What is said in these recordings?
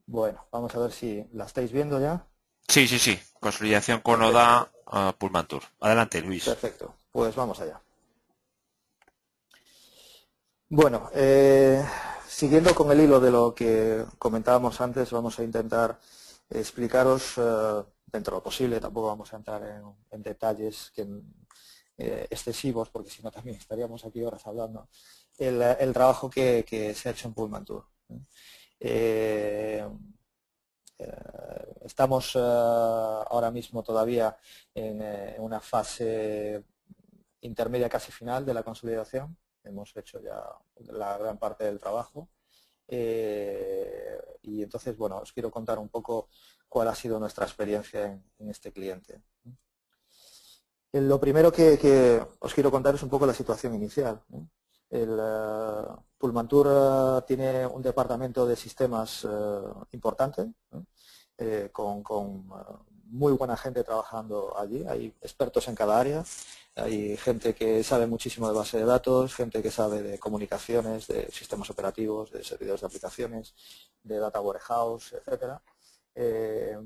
Bueno, vamos a ver si la estáis viendo ya. Sí, sí, sí. Consolidación con Perfecto, ODA Pullman Tour. Adelante, Luis. perfecto. Pues vamos allá. Bueno, siguiendo con el hilo de lo que comentábamos antes, vamos a intentar explicaros, dentro de lo posible, tampoco vamos a entrar en detalles excesivos, porque si no también estaríamos aquí horas hablando, el trabajo que se ha hecho en Pullman Tour. Eh, Estamos ahora mismo todavía en una fase intermedia casi final de la consolidación. Hemos hecho ya la gran parte del trabajo. Y entonces, bueno, os quiero contar un poco cuál ha sido nuestra experiencia en este cliente. Lo primero que os quiero contar es un poco la situación inicial. El Pullmantur tiene un departamento de sistemas importante, con muy buena gente trabajando allí. Hay expertos en cada área, hay gente que sabe muchísimo de base de datos, gente que sabe de comunicaciones, de sistemas operativos, de servidores de aplicaciones, de data warehouse, etcétera. Eh,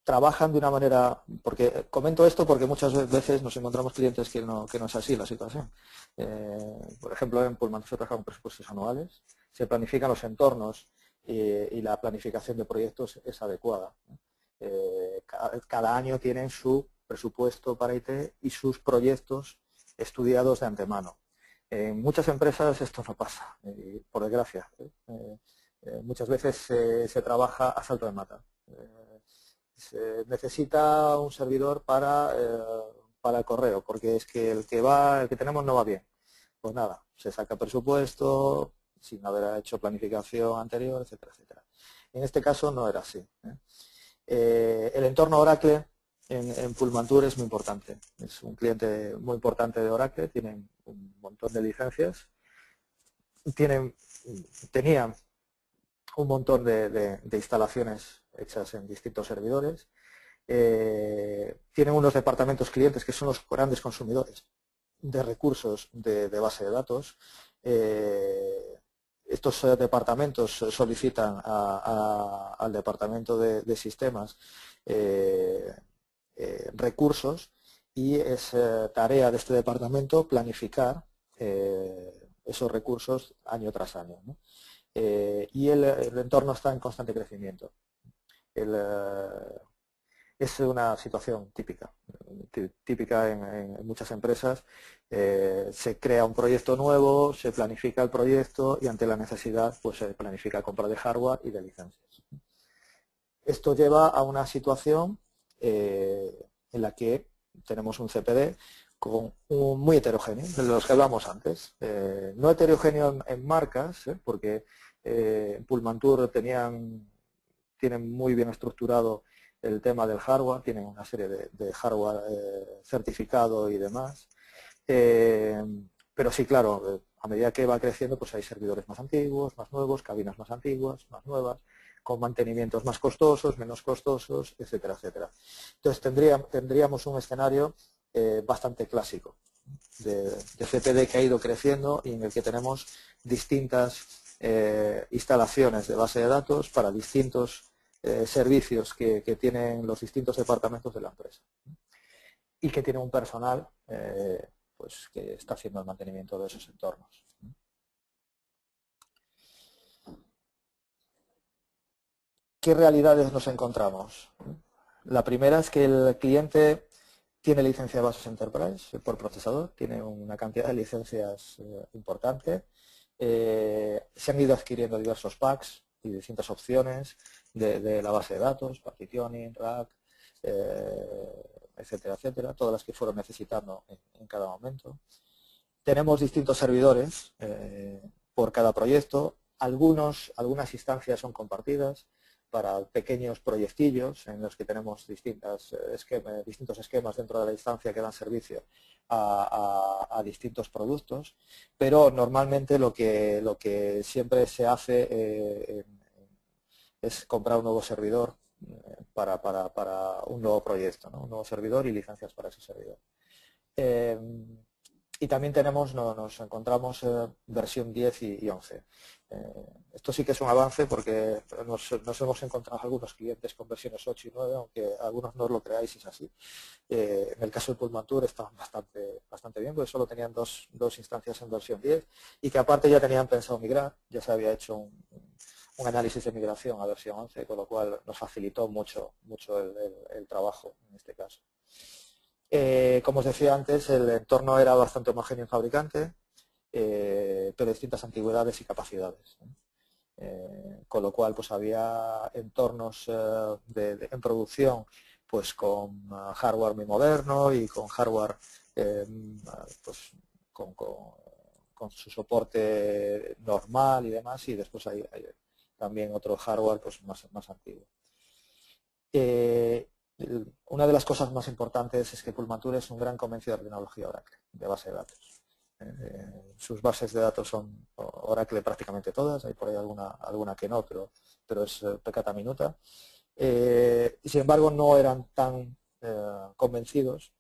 Trabajan de una manera, porque comento esto porque muchas veces nos encontramos clientes que no es así la situación. Por ejemplo, en Pullman se trabaja con presupuestos anuales, se planifican los entornos y la planificación de proyectos es adecuada. Cada año tienen su presupuesto para IT y sus proyectos estudiados de antemano. En muchas empresas esto no pasa, por desgracia. Muchas veces se trabaja a salto de mata. Se necesita un servidor para el correo, porque es que el que tenemos no va bien. Pues nada, se saca presupuesto sin haber hecho planificación anterior, etcétera, etcétera. En este caso no era así. El entorno Oracle en Pullmantur es muy importante. Es un cliente muy importante de Oracle, tienen un montón de licencias, tienen, tenían un montón de instalaciones hechas en distintos servidores. Tienen unos departamentos clientes que son los grandes consumidores de recursos de base de datos. Estos departamentos solicitan al departamento de sistemas recursos y es tarea de este departamento planificar esos recursos año tras año, ¿no? Y el entorno está en constante crecimiento. El, es una situación típica en muchas empresas. Se crea un proyecto nuevo, se planifica el proyecto y ante la necesidad pues se planifica compra de hardware y de licencias. Esto lleva a una situación en la que tenemos un CPD muy heterogéneo, de los que hablamos antes. No heterogéneo en marcas, porque en Pullmantur tienen muy bien estructurado el tema del hardware, tienen una serie de hardware certificado y demás. Pero sí, claro, a medida que va creciendo, pues hay servidores más antiguos, más nuevos, cabinas más antiguas, más nuevas, con mantenimientos más costosos, menos costosos, etcétera, etcétera. Entonces tendríamos un escenario bastante clásico de CPD que ha ido creciendo y en el que tenemos distintas instalaciones de base de datos para distintos servicios que tienen los distintos departamentos de la empresa y que tiene un personal pues que está haciendo el mantenimiento de esos entornos. ¿Qué realidades nos encontramos? La primera es que el cliente tiene licencia de bases Enterprise por procesador, tiene una cantidad de licencias importante. Se han ido adquiriendo diversos packs y distintas opciones de la base de datos, partitioning, rack, etcétera, etcétera, todas las que fueron necesitando en cada momento. Tenemos distintos servidores por cada proyecto. Algunas instancias son compartidas para pequeños proyectillos en los que tenemos distintos esquemas dentro de la instancia que dan servicio a distintos productos, pero normalmente lo que siempre se hace es comprar un nuevo servidor para un nuevo proyecto, ¿no? Un nuevo servidor y licencias para ese servidor. Y también nos encontramos versión 10 y 11. Esto sí que es un avance porque nos hemos encontrado algunos clientes con versiones 8 y 9, aunque algunos no os lo creáis, es así. En el caso del Pullman Tour estaban bastante bien, porque solo tenían dos instancias en versión 10 y que aparte ya tenían pensado migrar, ya se había hecho un análisis de migración a versión 11, con lo cual nos facilitó mucho el trabajo en este caso. Como os decía antes, el entorno era bastante homogéneo en fabricante, pero distintas antigüedades y capacidades. Con lo cual pues había entornos en producción pues con hardware muy moderno y con hardware pues con su soporte normal y demás, y después hay también otro hardware pues más antiguo. Una de las cosas más importantes es que Pullman Tour es un gran convencido de tecnología Oracle, de base de datos. Sus bases de datos son Oracle prácticamente todas, hay por ahí alguna que no, pero es peccata minuta. Y sin embargo no eran tan convencidos,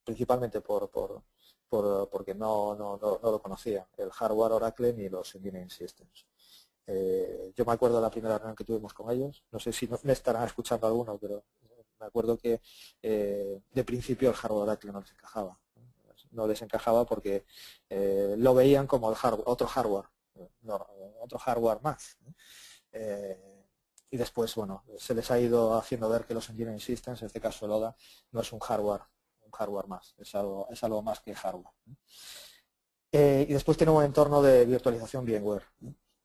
principalmente porque no lo conocían, el hardware Oracle ni los engineering systems. Yo me acuerdo de la primera reunión que tuvimos con ellos, no sé si me estarán escuchando alguno, pero me acuerdo que de principio el hardware Oracle no les encajaba. No les encajaba porque lo veían como otro hardware más. Y después, bueno, se les ha ido haciendo ver que los engineering systems, en este caso el ODA, no es un hardware más, es algo más que hardware. Y después tiene un entorno de virtualización VMware.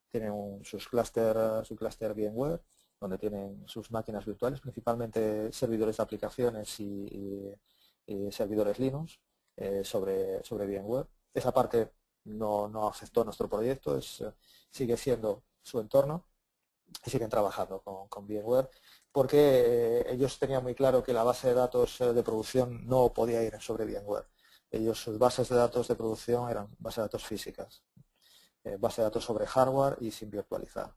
Tienen su clúster VMware, donde tienen sus máquinas virtuales, principalmente servidores de aplicaciones y servidores Linux sobre VMware. Esa parte no afectó a nuestro proyecto, sigue siendo su entorno y siguen trabajando con VMware porque ellos tenían muy claro que la base de datos de producción no podía ir sobre VMware. Sus bases de datos de producción eran bases de datos físicas, base de datos sobre hardware y sin virtualizar.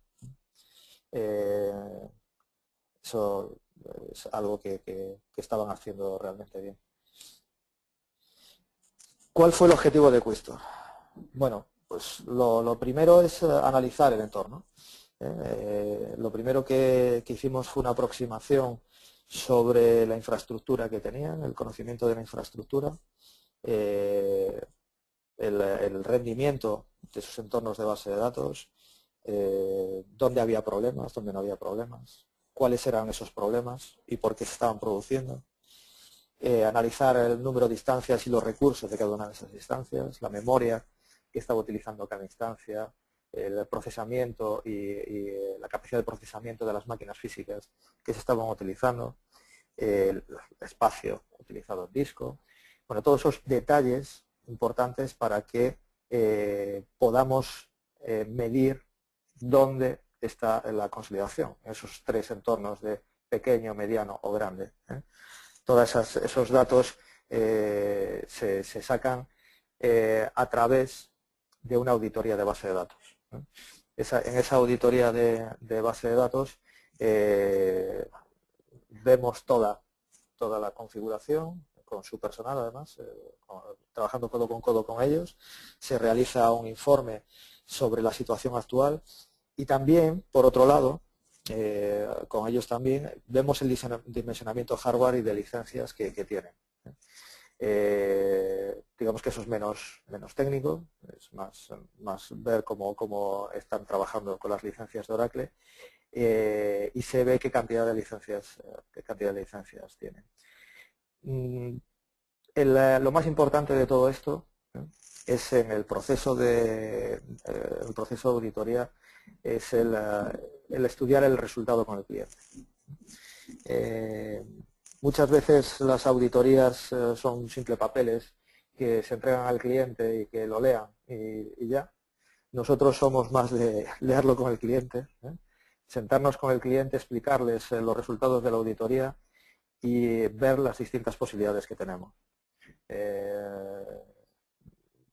Eso es algo que estaban haciendo realmente bien. ¿Cuál fue el objetivo de Quistor? Bueno, pues lo primero es analizar el entorno. Lo primero que hicimos fue una aproximación sobre la infraestructura que tenían, el conocimiento de la infraestructura, el rendimiento de sus entornos de base de datos, dónde había problemas, dónde no había problemas, cuáles eran esos problemas y por qué se estaban produciendo, analizar el número de instancias y los recursos de cada una de esas instancias, la memoria que estaba utilizando cada instancia, el procesamiento y la capacidad de procesamiento de las máquinas físicas que se estaban utilizando, el espacio utilizado en disco. Bueno, todos esos detalles importantes para que podamos medir dónde está la consolidación, en esos tres entornos de pequeño, mediano o grande. Todos esos datos se sacan a través de una auditoría de base de datos. En esa auditoría de base de datos vemos toda la configuración con su personal, además, trabajando codo con ellos. Se realiza un informe sobre la situación actual y también, por otro lado, con ellos también vemos el dimensionamiento hardware y de licencias que tienen. Digamos que eso es menos técnico, es más ver cómo están trabajando con las licencias de Oracle y se ve qué cantidad de licencias tienen. Lo más importante de todo esto es en el proceso de auditoría, es el estudiar el resultado con el cliente. Muchas veces las auditorías son simples papeles que se entregan al cliente y que lo lean y ya. Nosotros somos más de leerlo con el cliente, sentarnos con el cliente, explicarles los resultados de la auditoría y ver las distintas posibilidades que tenemos.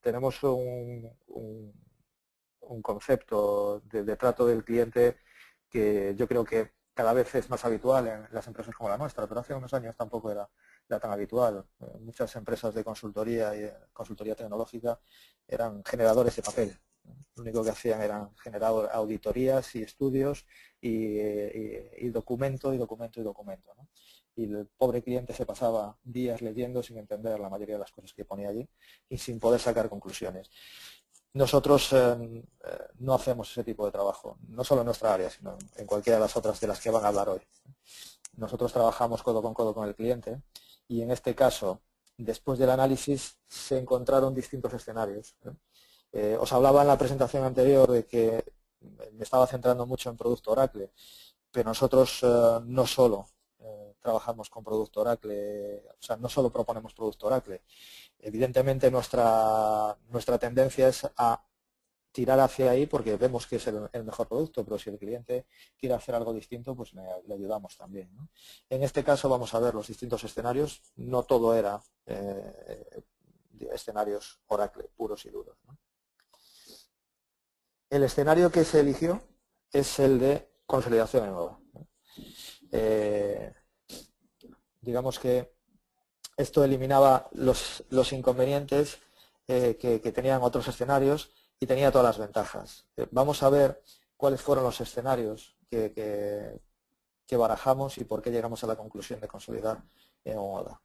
Tenemos un concepto de trato del cliente que yo creo que cada vez es más habitual en las empresas como la nuestra, pero hace unos años tampoco era era tan habitual. Muchas empresas de consultoría y consultoría tecnológica eran generadores de papel. Lo único que hacían eran generar auditorías y estudios y documento, ¿no? Y el pobre cliente se pasaba días leyendo sin entender la mayoría de las cosas que ponía allí y sin poder sacar conclusiones. Nosotros no hacemos ese tipo de trabajo, no solo en nuestra área, sino en cualquiera de las otras de las que van a hablar hoy. Nosotros trabajamos codo con el cliente y en este caso, después del análisis, se encontraron distintos escenarios. Os hablaba en la presentación anterior de que me estaba centrando mucho en producto Oracle, pero nosotros no solo trabajamos con producto Oracle, o sea, no solo proponemos producto Oracle. Evidentemente nuestra tendencia es a tirar hacia ahí porque vemos que es el mejor producto, pero si el cliente quiere hacer algo distinto, pues le ayudamos también, ¿no? En este caso vamos a ver los distintos escenarios, no todo era escenarios Oracle puros y duros, ¿no? El escenario que se eligió es el de consolidación en ODA. Digamos que esto eliminaba los inconvenientes que tenían otros escenarios y tenía todas las ventajas. Vamos a ver cuáles fueron los escenarios que barajamos y por qué llegamos a la conclusión de consolidar en ODA.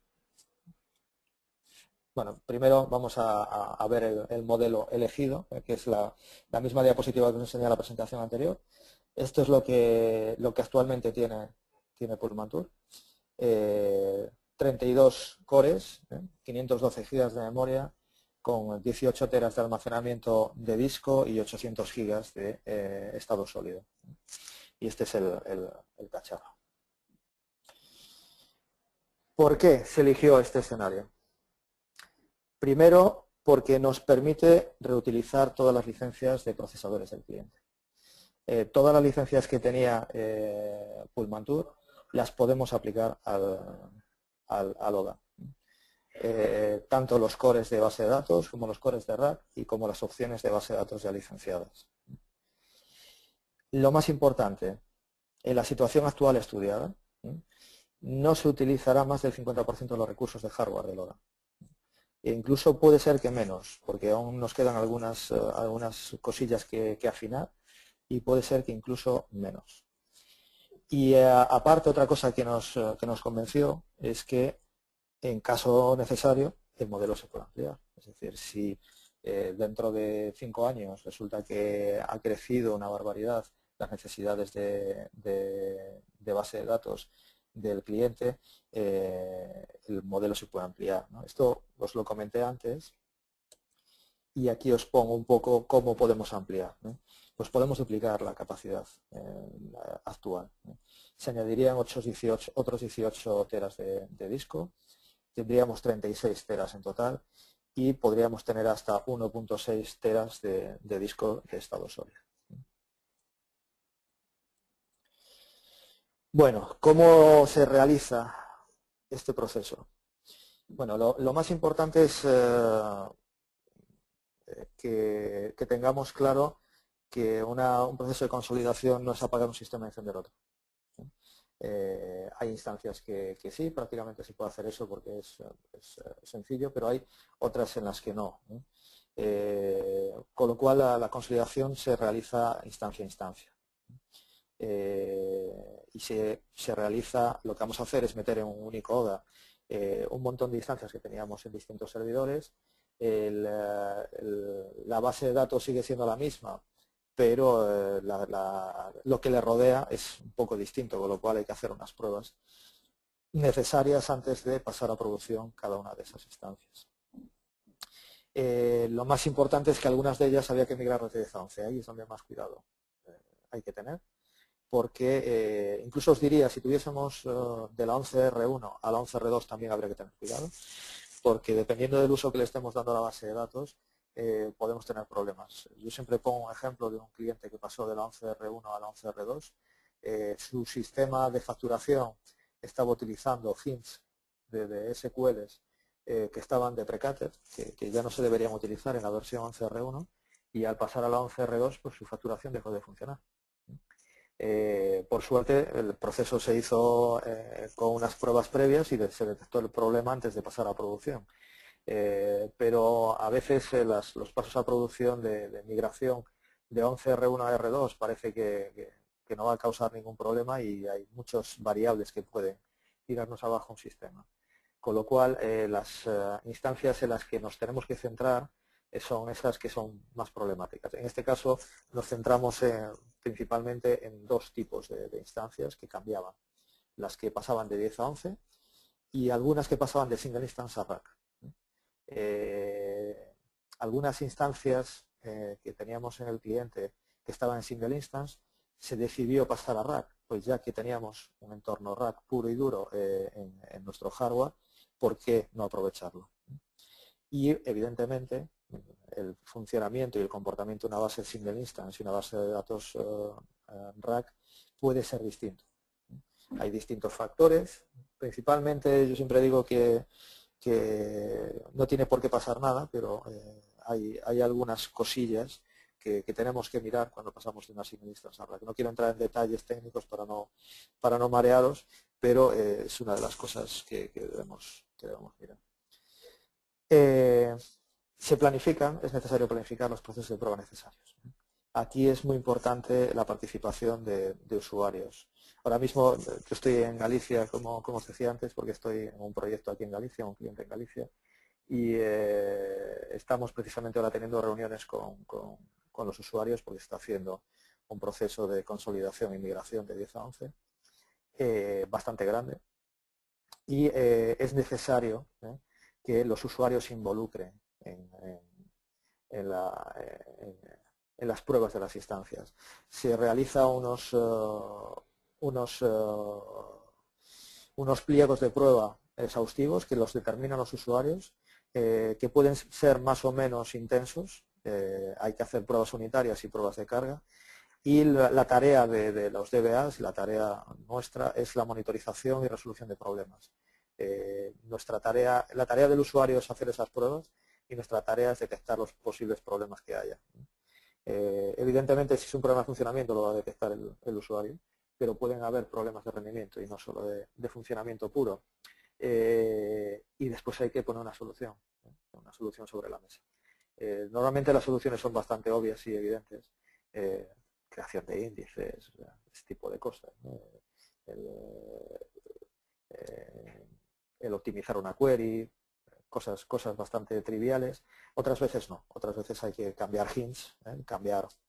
Bueno, primero vamos a ver el modelo elegido, que es la misma diapositiva que os enseñé en la presentación anterior. Esto es lo que actualmente tiene Pullmantur. 32 cores, 512 gigas de memoria, con 18 teras de almacenamiento de disco y 800 gigas de estado sólido. Y este es el cacharro. ¿Por qué se eligió este escenario? Primero, porque nos permite reutilizar todas las licencias de procesadores del cliente. Todas las licencias que tenía Pullmantur las podemos aplicar al ODA. Tanto los cores de base de datos como los cores de rack y como las opciones de base de datos ya licenciadas. Lo más importante, en la situación actual estudiada, no se utilizará más del 50% de los recursos de hardware del ODA. E incluso puede ser que menos, porque aún nos quedan algunas cosillas que afinar y puede ser que incluso menos. Y aparte, otra cosa que nos convenció es que en caso necesario el modelo se puede ampliar. Es decir, si dentro de 5 años resulta que ha crecido una barbaridad las necesidades de base de datos del cliente, el modelo se puede ampliar, ¿no? Esto os lo comenté antes y aquí os pongo un poco cómo podemos ampliar, ¿no? Pues podemos duplicar la capacidad actual, ¿no? Se añadirían otros 18 teras de disco, tendríamos 36 teras en total y podríamos tener hasta 1.6 teras de disco de estado sólido. Bueno, ¿cómo se realiza este proceso? Bueno, lo más importante es que tengamos claro que un proceso de consolidación no es apagar un sistema y encender otro. Hay instancias que sí, prácticamente se puede hacer eso porque es sencillo, pero hay otras en las que no. Con lo cual la consolidación se realiza instancia a instancia. Y se realiza, lo que vamos a hacer es meter en un único ODA un montón de instancias que teníamos en distintos servidores. La base de datos sigue siendo la misma, pero lo que le rodea es un poco distinto, con lo cual hay que hacer unas pruebas necesarias antes de pasar a producción cada una de esas instancias. Lo más importante es que algunas de ellas había que migrar de 10 a 11, ahí es donde más cuidado hay que tener, porque incluso os diría, si tuviésemos de la 11R1 a la 11R2 también habría que tener cuidado, porque dependiendo del uso que le estemos dando a la base de datos, podemos tener problemas. Yo siempre pongo un ejemplo de un cliente que pasó de la 11R1 a la 11R2. Su sistema de facturación estaba utilizando fins de SQLs que estaban deprecated, que ya no se deberían utilizar en la versión 11R1, y al pasar a la 11R2 pues su facturación dejó de funcionar. Por suerte, el proceso se hizo con unas pruebas previas y se detectó el problema antes de pasar a producción. Pero a veces los pasos a producción de migración de 11R1 a R2 parece que no va a causar ningún problema y hay muchas variables que pueden tirarnos abajo un sistema. Con lo cual, las instancias en las que nos tenemos que centrar son esas que son más problemáticas. En este caso, nos centramos principalmente en dos tipos de instancias que cambiaban. Las que pasaban de 10 a 11 y algunas que pasaban de single instance a rack. Algunas instancias que teníamos en el cliente que estaban en single instance, se decidió pasar a rack, pues ya que teníamos un entorno rack puro y duro en nuestro hardware, ¿por qué no aprovecharlo? Y evidentemente el funcionamiento y el comportamiento de una base single instance y una base de datos rack puede ser distinto. Hay distintos factores, principalmente yo siempre digo que no tiene por qué pasar nada, pero hay algunas cosillas que tenemos que mirar cuando pasamos de una single instance a rack. No quiero entrar en detalles técnicos para no marearos, pero es una de las cosas que debemos mirar. Se planifican, es necesario planificar los procesos de prueba necesarios. Aquí es muy importante la participación de usuarios. Ahora mismo yo estoy en Galicia, como os decía antes, porque estoy en un proyecto aquí en Galicia, un cliente en Galicia, y estamos precisamente ahora teniendo reuniones con los usuarios porque se está haciendo un proceso de consolidación y migración de 10 a 11 bastante grande y es necesario que los usuarios se involucren en las pruebas de las instancias. Se realiza unos pliegos de prueba exhaustivos que los determinan los usuarios, que pueden ser más o menos intensos. Hay que hacer pruebas unitarias y pruebas de carga. Y la tarea de los DBAs, la tarea nuestra, es la monitorización y resolución de problemas. La tarea del usuario es hacer esas pruebas y nuestra tarea es detectar los posibles problemas que haya. Evidentemente, si es un problema de funcionamiento lo va a detectar el usuario, pero pueden haber problemas de rendimiento y no solo de funcionamiento puro. Y después hay que poner una solución sobre la mesa. Normalmente las soluciones son bastante obvias y evidentes. Creación de índices, ese tipo de cosas, ¿no? El optimizar una query, cosas bastante triviales. Otras veces no, otras veces hay que cambiar hints,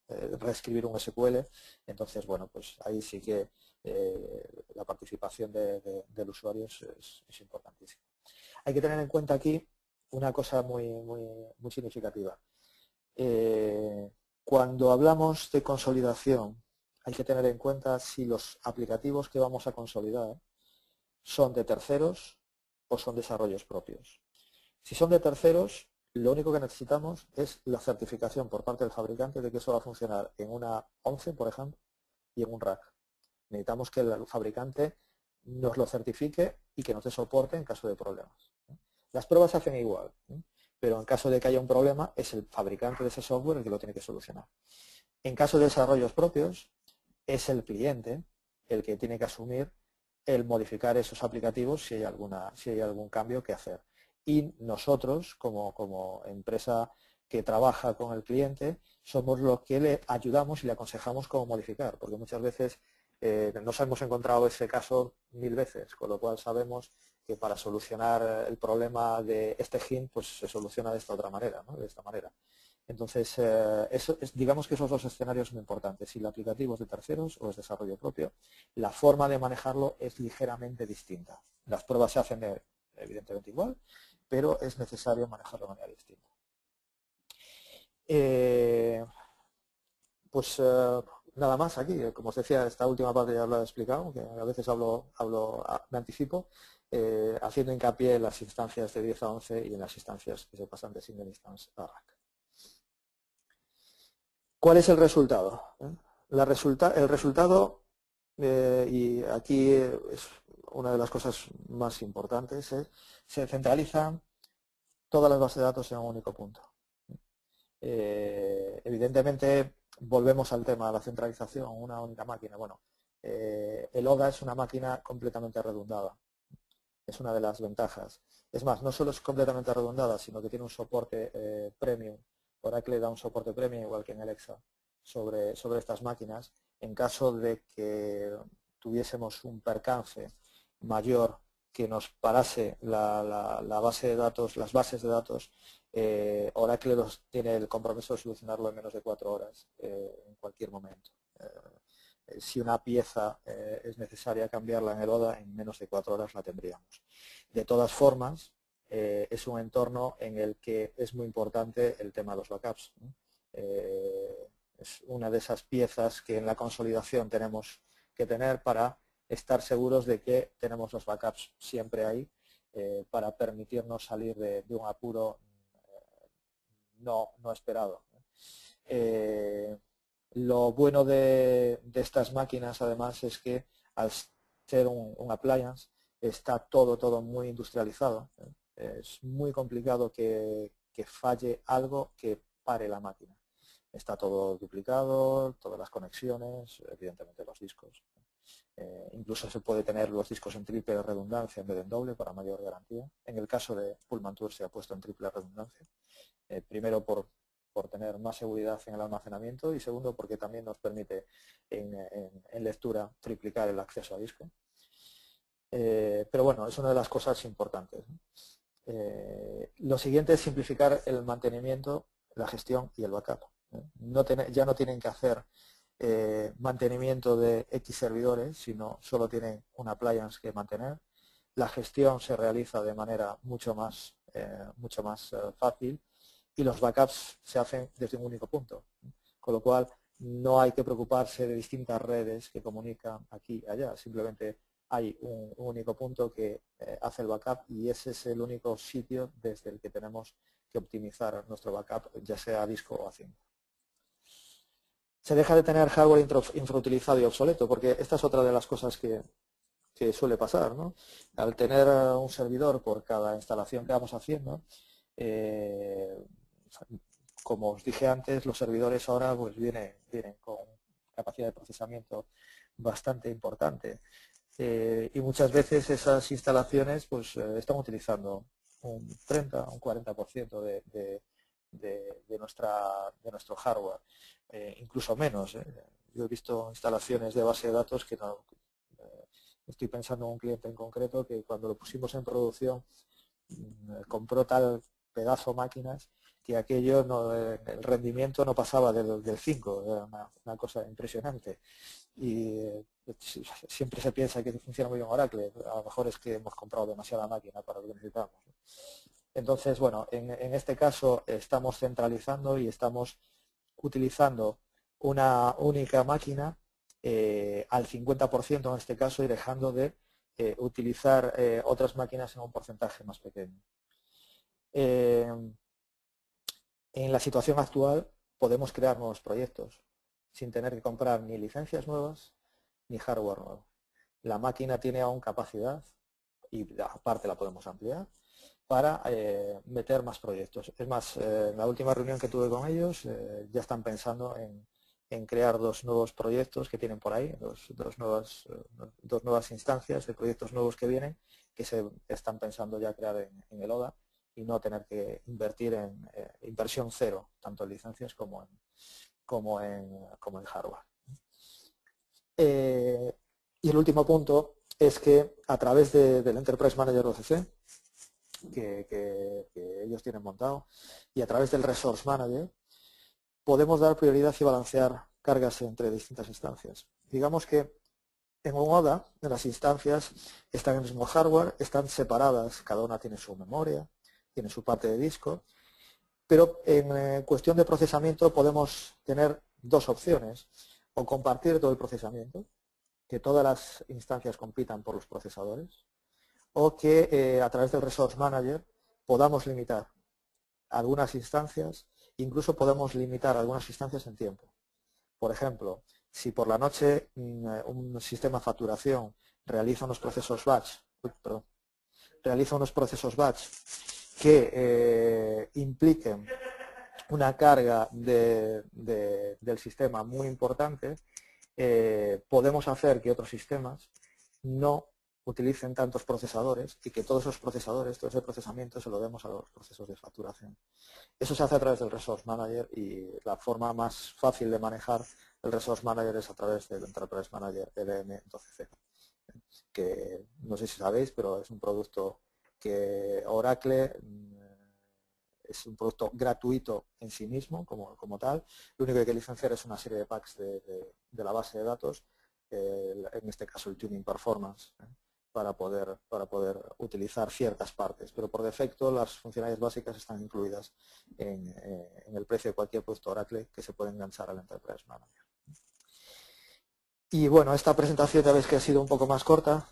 reescribir un SQL. Entonces, bueno, pues ahí sí que la participación del usuario es importantísima. Hay que tener en cuenta aquí una cosa muy significativa. Cuando hablamos de consolidación, hay que tener en cuenta si los aplicativos que vamos a consolidar son de terceros o son desarrollos propios. Si son de terceros, lo único que necesitamos es la certificación por parte del fabricante de que eso va a funcionar en una 11, por ejemplo, y en un rack. Necesitamos que el fabricante nos lo certifique y que nos dé soporte en caso de problemas. Las pruebas se hacen igual, pero en caso de que haya un problema es el fabricante de ese software el que lo tiene que solucionar. En caso de desarrollos propios, es el cliente el que tiene que asumir el modificar esos aplicativos si hay algún cambio que hacer. Y nosotros, como empresa que trabaja con el cliente, somos los que le ayudamos y le aconsejamos cómo modificar, porque muchas veces nos hemos encontrado ese caso 1000 veces, con lo cual sabemos que para solucionar el problema de este hint, pues se soluciona de esta otra manera, ¿no? De esta manera. Entonces, digamos que esos dos escenarios son importantes, si el aplicativo es de terceros o es desarrollo propio. La forma de manejarlo es ligeramente distinta. Las pruebas se hacen evidentemente igual, pero es necesario manejarlo de manera distinta. Nada más aquí, como os decía, esta última parte ya lo he explicado, que a veces me anticipo, haciendo hincapié en las instancias de 10 a 11 y en las instancias que se pasan de single instance a rack. ¿Cuál es el resultado? El resultado, y aquí es una de las cosas más importantes, se centralizan todas las bases de datos en un único punto. Evidentemente, volvemos al tema de la centralización, una única máquina. Bueno, el ODA es una máquina completamente redundada. Es una de las ventajas. Es más, no solo es completamente redundada, sino que tiene un soporte premium. Oracle da un soporte premium, igual que en Alexa, sobre estas máquinas. En caso de que tuviésemos un percance mayor que nos parase la base de datos, las bases de datos, Oracle tiene el compromiso de solucionarlo en menos de 4 horas, en cualquier momento. Si una pieza es necesaria cambiarla en el ODA, en menos de 4 horas la tendríamos. De todas formas, es un entorno en el que es muy importante el tema de los backups, ¿no? Es una de esas piezas que en la consolidación tenemos que tener para estar seguros de que tenemos los backups siempre ahí, para permitirnos salir de un apuro no esperado. Lo bueno de estas máquinas, además, es que al ser un appliance está todo muy industrializado. Es muy complicado que falle algo que pare la máquina. Está todo duplicado, todas las conexiones, evidentemente los discos. Incluso se puede tener los discos en triple redundancia en vez de en doble para mayor garantía. En el caso de Pullman Tour se ha puesto en triple redundancia. Primero por tener más seguridad en el almacenamiento y segundo porque también nos permite en lectura triplicar el acceso a disco. Pero bueno, es una de las cosas importantes, ¿no? Lo siguiente es simplificar el mantenimiento, la gestión y el backup. Ya no tienen que hacer mantenimiento de X servidores, sino solo tienen un appliance que mantener. La gestión se realiza de manera mucho más fácil y los backups se hacen desde un único punto, con lo cual no hay que preocuparse de distintas redes que comunican aquí y allá, simplemente hay un único punto que hace el backup y ese es el único sitio desde el que tenemos que optimizar nuestro backup, ya sea a disco o a cinta. Se deja de tener hardware infrautilizado y obsoleto, porque esta es otra de las cosas que suele pasar, ¿no? Al tener un servidor por cada instalación que vamos haciendo, como os dije antes, los servidores ahora pues vienen con capacidad de procesamiento bastante importante. Y muchas veces esas instalaciones pues están utilizando un 30, un 40% de nuestro hardware, incluso menos. Yo he visto instalaciones de base de datos que no, estoy pensando en un cliente en concreto que cuando lo pusimos en producción compró tal pedazo máquinas que aquello el rendimiento no pasaba del 5, era una cosa impresionante. Y siempre se piensa que funciona muy bien Oracle, a lo mejor es que hemos comprado demasiada máquina para lo que necesitamos. Entonces, bueno, en este caso estamos centralizando y estamos utilizando una única máquina al 50% en este caso y dejando de utilizar otras máquinas en un porcentaje más pequeño. En la situación actual podemos crear nuevos proyectos sin tener que comprar ni licencias nuevas ni hardware nuevo. La máquina tiene aún capacidad y aparte la podemos ampliar para meter más proyectos. Es más, en la última reunión que tuve con ellos ya están pensando en crear 2 nuevos proyectos que tienen por ahí, dos nuevas instancias de proyectos nuevos que vienen, que se están pensando ya crear en el ODA y no tener que invertir en inversión cero, tanto en licencias como en hardware. Y el último punto es que a través del Enterprise Manager OCC, que ellos tienen montado, y a través del Resource Manager, podemos dar prioridad y balancear cargas entre distintas instancias. Digamos que en un ODA, en las instancias están en el mismo hardware, están separadas, cada una tiene su memoria, tiene su parte de disco, pero en cuestión de procesamiento podemos tener 2 opciones, o compartir todo el procesamiento, que todas las instancias compitan por los procesadores, o que a través del Resource Manager podamos limitar algunas instancias, incluso podemos limitar algunas instancias en tiempo. Por ejemplo, si por la noche un sistema de facturación realiza unos procesos batch, que impliquen una carga del sistema muy importante, podemos hacer que otros sistemas no utilicen tantos procesadores y que todos esos procesadores, todo ese procesamiento se lo demos a los procesos de facturación. Eso se hace a través del Resource Manager y la forma más fácil de manejar el Resource Manager es a través del Enterprise Manager LM12C, que no sé si sabéis, pero es un producto que Oracle es un producto gratuito en sí mismo, como tal. Lo único que hay que licenciar es una serie de packs de la base de datos, en este caso el Tuning Performance, para poder utilizar ciertas partes, pero por defecto las funcionalidades básicas están incluidas en el precio de cualquier producto Oracle que se puede enganchar al Enterprise Manager. Y bueno, esta presentación ya veis que ha sido un poco más corta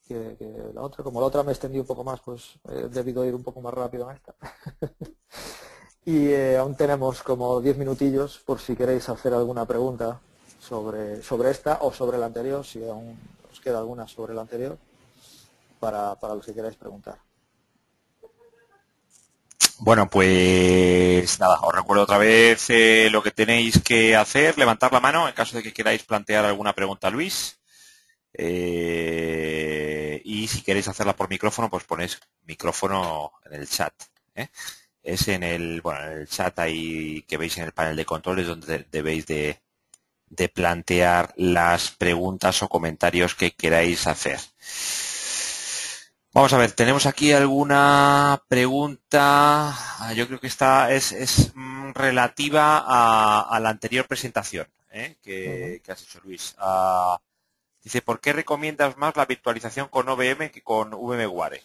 que la otra. Como la otra me extendí un poco más, pues he debido ir un poco más rápido en esta. Y aún tenemos como 10 minutillos por si queréis hacer alguna pregunta sobre esta o sobre la anterior, si aún os queda alguna sobre la anterior, para los que queráis preguntar. Bueno, pues nada, os recuerdo otra vez lo que tenéis que hacer, levantar la mano en caso de que queráis plantear alguna pregunta a Luis. Y si queréis hacerla por micrófono, pues ponéis micrófono en el chat. Es en el chat ahí que veis en el panel de controles donde debéis de plantear las preguntas o comentarios que queráis hacer. Vamos a ver, tenemos aquí alguna pregunta. Yo creo que esta es relativa a la anterior presentación que has hecho, Luis. Dice, ¿por qué recomiendas más la virtualización con OVM que con VMware?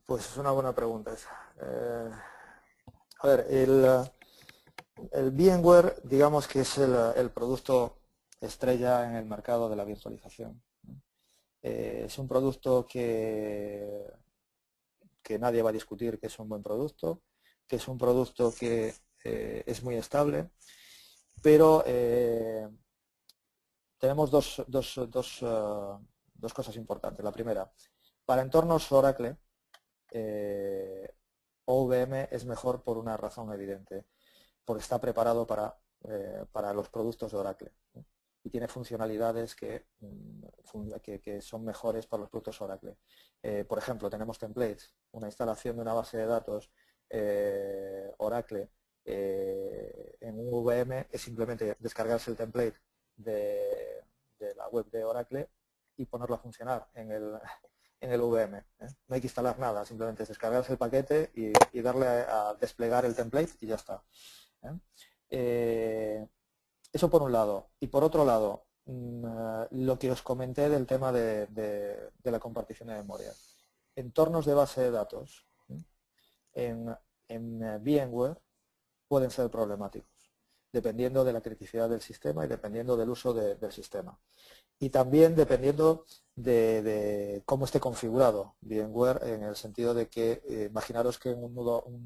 Pues es una buena pregunta esa. A ver, el VMware, digamos que es el producto estrella en el mercado de la virtualización. Es un producto que nadie va a discutir que es un buen producto, que es un producto que es muy estable, pero tenemos dos cosas importantes. La primera, para entornos Oracle, OVM es mejor por una razón evidente, porque está preparado para los productos de Oracle y tiene funcionalidades que son mejores para los productos Oracle. Por ejemplo, tenemos templates, una instalación de una base de datos Oracle en un VM es simplemente descargarse el template de la web de Oracle y ponerlo a funcionar en el VM. No hay que instalar nada, simplemente es descargarse el paquete y darle a desplegar el template y ya está. Eso por un lado. Y por otro lado, lo que os comenté del tema de la compartición de memoria. Entornos de base de datos en VMware pueden ser problemáticos, dependiendo de la criticidad del sistema y dependiendo del uso del sistema. Y también dependiendo de cómo esté configurado VMware, en el sentido de que, imaginaros que en un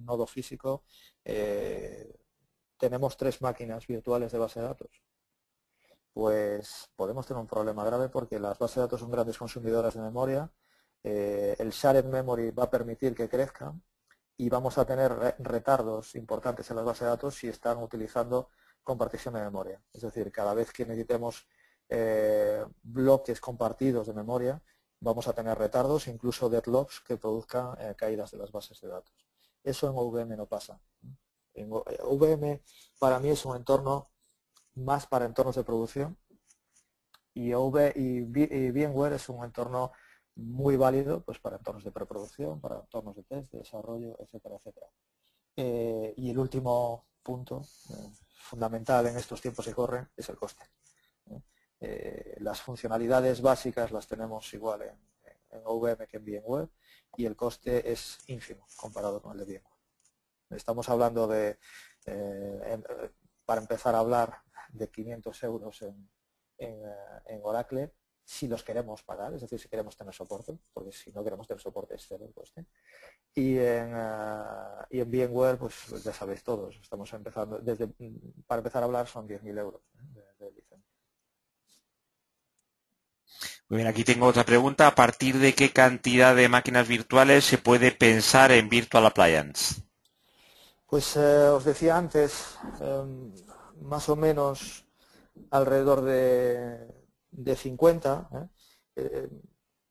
nodo físico tenemos 3 máquinas virtuales de base de datos. Pues podemos tener un problema grave porque las bases de datos son grandes consumidoras de memoria, el shared memory va a permitir que crezcan y vamos a tener retardos importantes en las bases de datos si están utilizando compartición de memoria. Es decir, cada vez que necesitemos bloques compartidos de memoria, vamos a tener retardos, incluso deadlocks que produzcan caídas de las bases de datos. Eso en OVM no pasa. En OVM para mí es un entorno más para entornos de producción y VMware es un entorno muy válido pues para entornos de preproducción, para entornos de test, de desarrollo, etcétera, etcétera. Y el último punto fundamental en estos tiempos que corren es el coste. Las funcionalidades básicas las tenemos igual en OVM que en VMware y el coste es ínfimo comparado con el de VMware. Estamos hablando de, para empezar a hablar, de 500 euros en Oracle, si los queremos pagar, es decir, si queremos tener soporte, porque si no queremos tener soporte es cero el coste. Y en VMware, pues ya sabéis todos, estamos empezando, para empezar a hablar son 10.000 euros de licencia. Muy bien, aquí tengo otra pregunta. ¿A partir de qué cantidad de máquinas virtuales se puede pensar en Virtual Appliance? Pues os decía antes, más o menos alrededor de 50.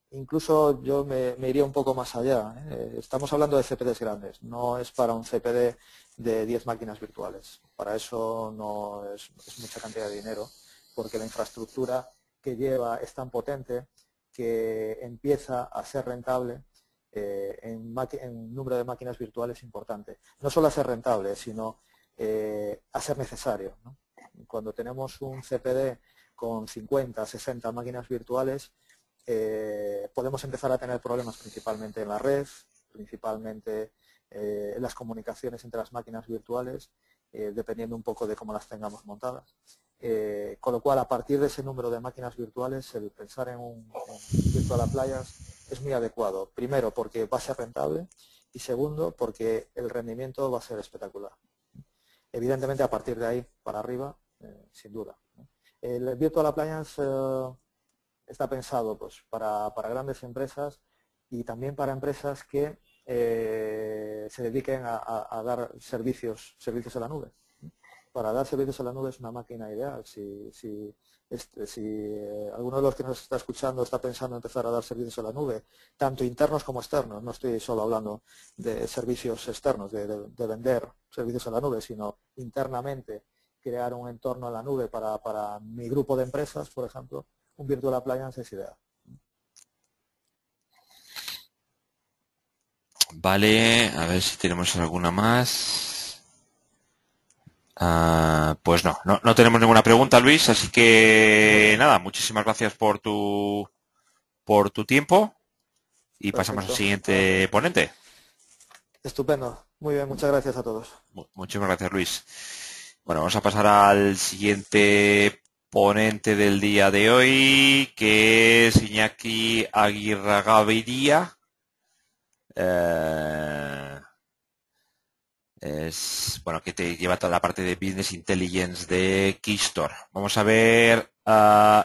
Incluso yo me iría un poco más allá. Estamos hablando de CPDs grandes, no es para un CPD de 10 máquinas virtuales. Para eso no es mucha cantidad de dinero, porque la infraestructura que lleva es tan potente que empieza a ser rentable en número de máquinas virtuales importante. No solo a ser rentable, sino a ser necesario, ¿no? Cuando tenemos un CPD con 50, 60 máquinas virtuales, podemos empezar a tener problemas principalmente en la red, principalmente en las comunicaciones entre las máquinas virtuales, dependiendo un poco de cómo las tengamos montadas. Con lo cual, a partir de ese número de máquinas virtuales, el pensar en un Virtual Appliance es muy adecuado. Primero, porque va a ser rentable, y segundo, porque el rendimiento va a ser espectacular. Evidentemente, a partir de ahí para arriba, sin duda. El Virtual Appliance está pensado pues, para grandes empresas y también para empresas que se dediquen a dar servicios a la nube. Para dar servicios a la nube es una máquina ideal. Si alguno de los que nos está escuchando está pensando en empezar a dar servicios a la nube, tanto internos como externos, no estoy solo hablando de servicios externos, de vender servicios a la nube, sino internamente crear un entorno en la nube para mi grupo de empresas, por ejemplo, un Virtual Appliance es ideal. Vale, a ver si tenemos alguna más. Pues no tenemos ninguna pregunta, Luis, así que nada, muchísimas gracias por tu tiempo y pasamos al Perfecto. siguiente ponente. Estupendo. Muy bien, muchas gracias a todos. Muchísimas gracias, Luis. Bueno, vamos a pasar al siguiente ponente del día de hoy, que es Iñaki Aguirragaviria. Bueno, que te lleva toda la parte de Business Intelligence de Keystore. Vamos a ver,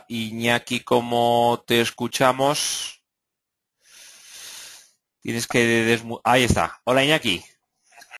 Iñaki, cómo te escuchamos. Tienes que ahí está. Hola, Iñaki.